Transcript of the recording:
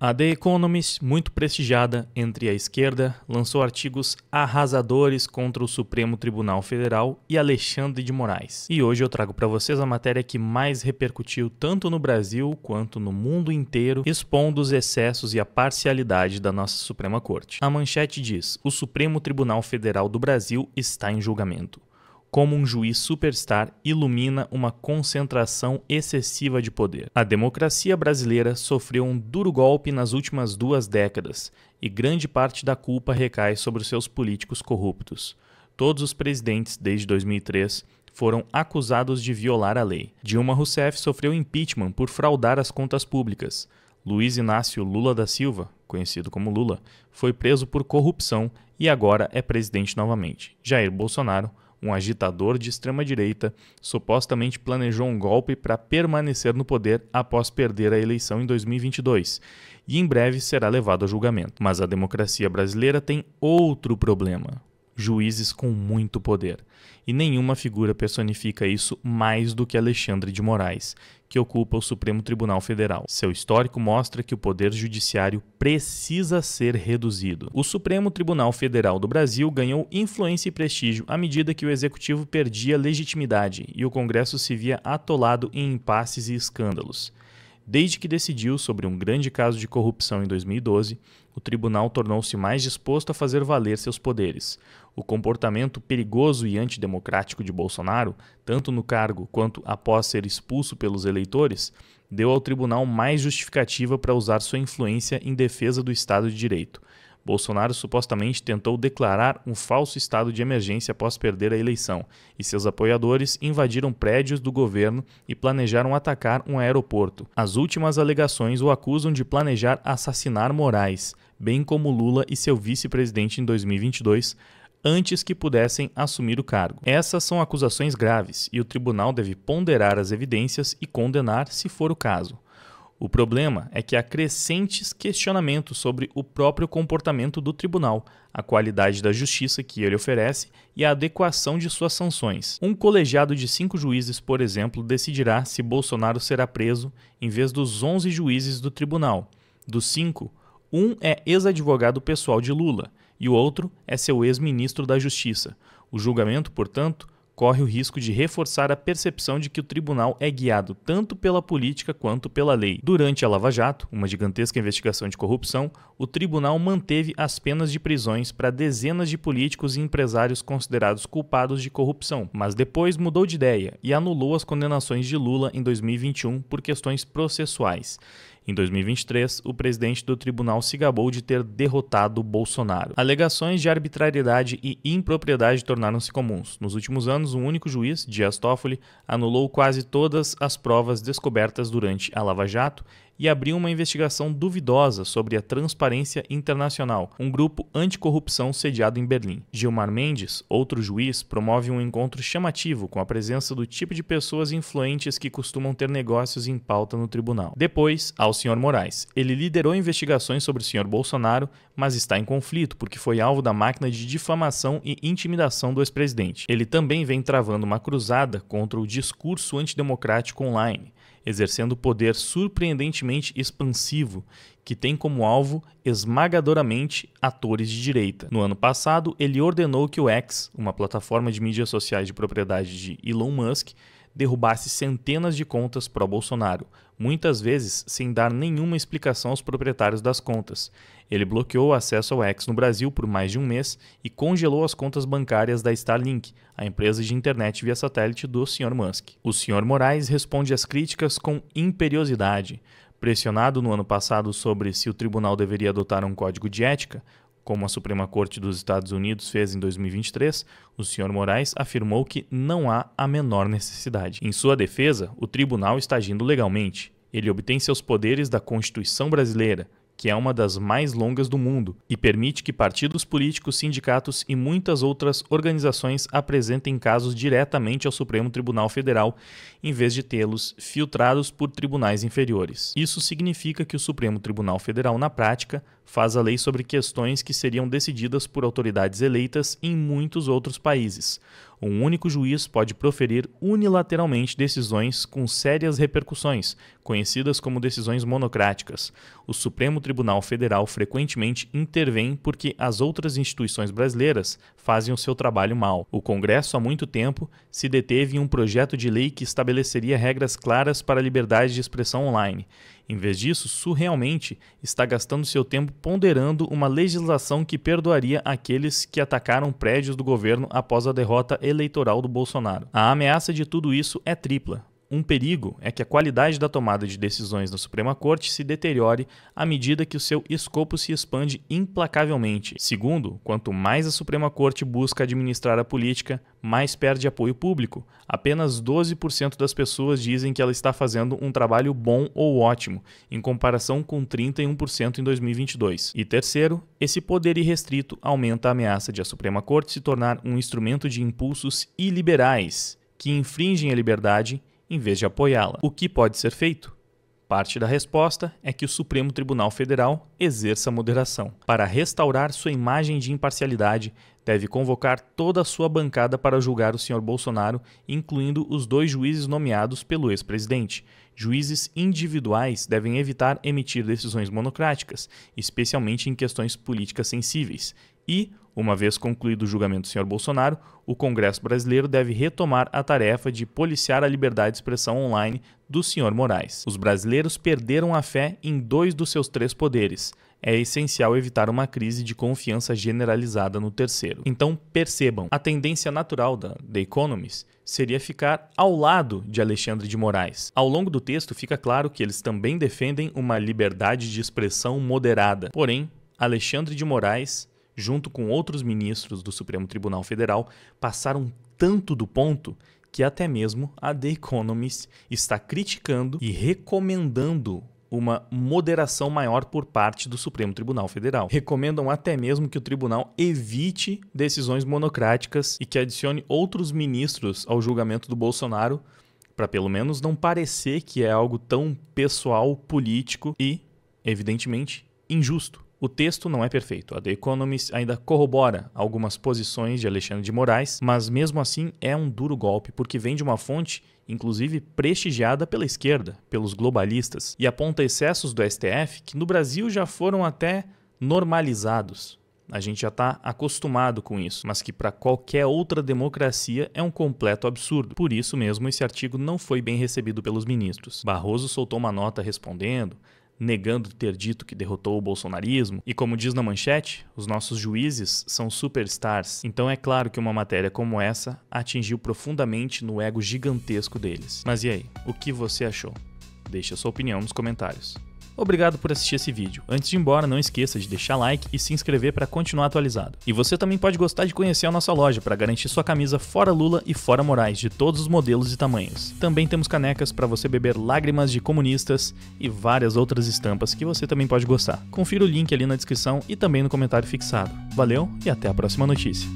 A The Economist, muito prestigiada entre a esquerda, lançou artigos arrasadores contra o Supremo Tribunal Federal e Alexandre de Moraes. E hoje eu trago para vocês a matéria que mais repercutiu tanto no Brasil quanto no mundo inteiro, expondo os excessos e a parcialidade da nossa Suprema Corte. A manchete diz: o Supremo Tribunal Federal do Brasil está em julgamento. Como um juiz superstar ilumina uma concentração excessiva de poder. A democracia brasileira sofreu um duro golpe nas últimas 2 décadas e grande parte da culpa recai sobre os seus políticos corruptos. Todos os presidentes desde 2003 foram acusados de violar a lei. Dilma Rousseff sofreu impeachment por fraudar as contas públicas. Luiz Inácio Lula da Silva, conhecido como Lula, foi preso por corrupção e agora é presidente novamente. Jair Bolsonaro, um agitador de extrema-direita, supostamente planejou um golpe para permanecer no poder após perder a eleição em 2022 e em breve será levado a julgamento. Mas a democracia brasileira tem outro problema: juízes com muito poder. E nenhuma figura personifica isso mais do que Alexandre de Moraes, que ocupa o Supremo Tribunal Federal. Seu histórico mostra que o poder judiciário precisa ser reduzido. O Supremo Tribunal Federal do Brasil ganhou influência e prestígio à medida que o Executivo perdia legitimidade e o Congresso se via atolado em impasses e escândalos. Desde que decidiu sobre um grande caso de corrupção em 2012, o tribunal tornou-se mais disposto a fazer valer seus poderes. O comportamento perigoso e antidemocrático de Bolsonaro, tanto no cargo quanto após ser expulso pelos eleitores, deu ao tribunal mais justificativa para usar sua influência em defesa do Estado de Direito. Bolsonaro supostamente tentou declarar um falso estado de emergência após perder a eleição, e seus apoiadores invadiram prédios do governo e planejaram atacar um aeroporto. As últimas alegações o acusam de planejar assassinar Moraes, bem como Lula e seu vice-presidente em 2022, antes que pudessem assumir o cargo. Essas são acusações graves, e o tribunal deve ponderar as evidências e condenar se for o caso. O problema é que há crescentes questionamentos sobre o próprio comportamento do tribunal, a qualidade da justiça que ele oferece e a adequação de suas sanções. Um colegiado de 5 juízes, por exemplo, decidirá se Bolsonaro será preso em vez dos 11 juízes do tribunal. Dos 5, um é ex-advogado pessoal de Lula e o outro é seu ex-ministro da Justiça. O julgamento, portanto, corre o risco de reforçar a percepção de que o tribunal é guiado tanto pela política quanto pela lei. Durante a Lava Jato, uma gigantesca investigação de corrupção, o tribunal manteve as penas de prisões para dezenas de políticos e empresários considerados culpados de corrupção, mas depois mudou de ideia e anulou as condenações de Lula em 2021 por questões processuais. Em 2023, o presidente do tribunal se gabou de ter derrotado Bolsonaro. Alegações de arbitrariedade e impropriedade tornaram-se comuns. Nos últimos anos, um único juiz, Dias Toffoli, anulou quase todas as provas descobertas durante a Lava Jato e abriu uma investigação duvidosa sobre a Transparência Internacional, um grupo anticorrupção sediado em Berlim. Gilmar Mendes, outro juiz, promove um encontro chamativo com a presença do tipo de pessoas influentes que costumam ter negócios em pauta no tribunal. Depois, ao Sr. Moraes. Ele liderou investigações sobre o Sr. Bolsonaro, mas está em conflito porque foi alvo da máquina de difamação e intimidação do ex-presidente. Ele também vem travando uma cruzada contra o discurso antidemocrático online, exercendo poder surpreendentemente expansivo, que tem como alvo esmagadoramente atores de direita. No ano passado, ele ordenou que o X, uma plataforma de mídias sociais de propriedade de Elon Musk, derrubasse centenas de contas pró-Bolsonaro, muitas vezes sem dar nenhuma explicação aos proprietários das contas. Ele bloqueou o acesso ao X no Brasil por mais de um mês e congelou as contas bancárias da Starlink, a empresa de internet via satélite do Sr. Musk. O Sr. Moraes responde às críticas com imperiosidade. Pressionado no ano passado sobre se o tribunal deveria adotar um código de ética, como a Suprema Corte dos Estados Unidos fez em 2023, o Sr. Moraes afirmou que não há a menor necessidade. Em sua defesa, o tribunal está agindo legalmente. Ele obtém seus poderes da Constituição brasileira, que é uma das mais longas do mundo, e permite que partidos políticos, sindicatos e muitas outras organizações apresentem casos diretamente ao Supremo Tribunal Federal, em vez de tê-los filtrados por tribunais inferiores. Isso significa que o Supremo Tribunal Federal, na prática, faz a lei sobre questões que seriam decididas por autoridades eleitas em muitos outros países. Um único juiz pode proferir unilateralmente decisões com sérias repercussões, conhecidas como decisões monocráticas. O Supremo Tribunal Federal frequentemente intervém porque as outras instituições brasileiras fazem o seu trabalho mal. O Congresso há muito tempo se deteve em um projeto de lei que estabeleceria regras claras para a liberdade de expressão online. Em vez disso, surrealmente está gastando seu tempo ponderando uma legislação que perdoaria aqueles que atacaram prédios do governo após a derrota eleitoral do Bolsonaro. A ameaça de tudo isso é tripla. Um perigo é que a qualidade da tomada de decisões da Suprema Corte se deteriore à medida que o seu escopo se expande implacavelmente. Segundo, quanto mais a Suprema Corte busca administrar a política, mais perde apoio público. Apenas 12% das pessoas dizem que ela está fazendo um trabalho bom ou ótimo, em comparação com 31% em 2022. E terceiro, esse poder irrestrito aumenta a ameaça de a Suprema Corte se tornar um instrumento de impulsos iliberais, que infringem a liberdade em vez de apoiá-la. O que pode ser feito? Parte da resposta é que o Supremo Tribunal Federal exerça moderação. Para restaurar sua imagem de imparcialidade, deve convocar toda a sua bancada para julgar o Sr. Bolsonaro, incluindo os 2 juízes nomeados pelo ex-presidente. Juízes individuais devem evitar emitir decisões monocráticas, especialmente em questões políticas sensíveis. E, uma vez concluído o julgamento do Sr. Bolsonaro, o Congresso brasileiro deve retomar a tarefa de policiar a liberdade de expressão online do Sr. Moraes. Os brasileiros perderam a fé em 2 dos seus 3 poderes. É essencial evitar uma crise de confiança generalizada no terceiro. Então, percebam, a tendência natural da The Economist seria ficar ao lado de Alexandre de Moraes. Ao longo do texto fica claro que eles também defendem uma liberdade de expressão moderada. Porém, Alexandre de Moraes, junto com outros ministros do Supremo Tribunal Federal, passaram tanto do ponto que até mesmo a The Economist está criticando e recomendando uma moderação maior por parte do Supremo Tribunal Federal. Recomendam até mesmo que o tribunal evite decisões monocráticas e que adicione outros ministros ao julgamento do Bolsonaro, para pelo menos não parecer que é algo tão pessoal, político e, evidentemente, injusto. O texto não é perfeito. A The Economist ainda corrobora algumas posições de Alexandre de Moraes, mas mesmo assim é um duro golpe, porque vem de uma fonte, inclusive prestigiada pela esquerda, pelos globalistas, e aponta excessos do STF que no Brasil já foram até normalizados. A gente já está acostumado com isso, mas que para qualquer outra democracia é um completo absurdo. Por isso mesmo, esse artigo não foi bem recebido pelos ministros. Barroso soltou uma nota respondendo, negando ter dito que derrotou o bolsonarismo, e como diz na manchete, os nossos juízes são superstars, então é claro que uma matéria como essa atingiu profundamente no ego gigantesco deles. Mas e aí, o que você achou? Deixe a sua opinião nos comentários. Obrigado por assistir esse vídeo. Antes de ir embora, não esqueça de deixar like e se inscrever para continuar atualizado. E você também pode gostar de conhecer a nossa loja para garantir sua camisa fora Lula e fora Moraes, de todos os modelos e tamanhos. Também temos canecas para você beber lágrimas de comunistas e várias outras estampas que você também pode gostar. Confira o link ali na descrição e também no comentário fixado. Valeu e até a próxima notícia.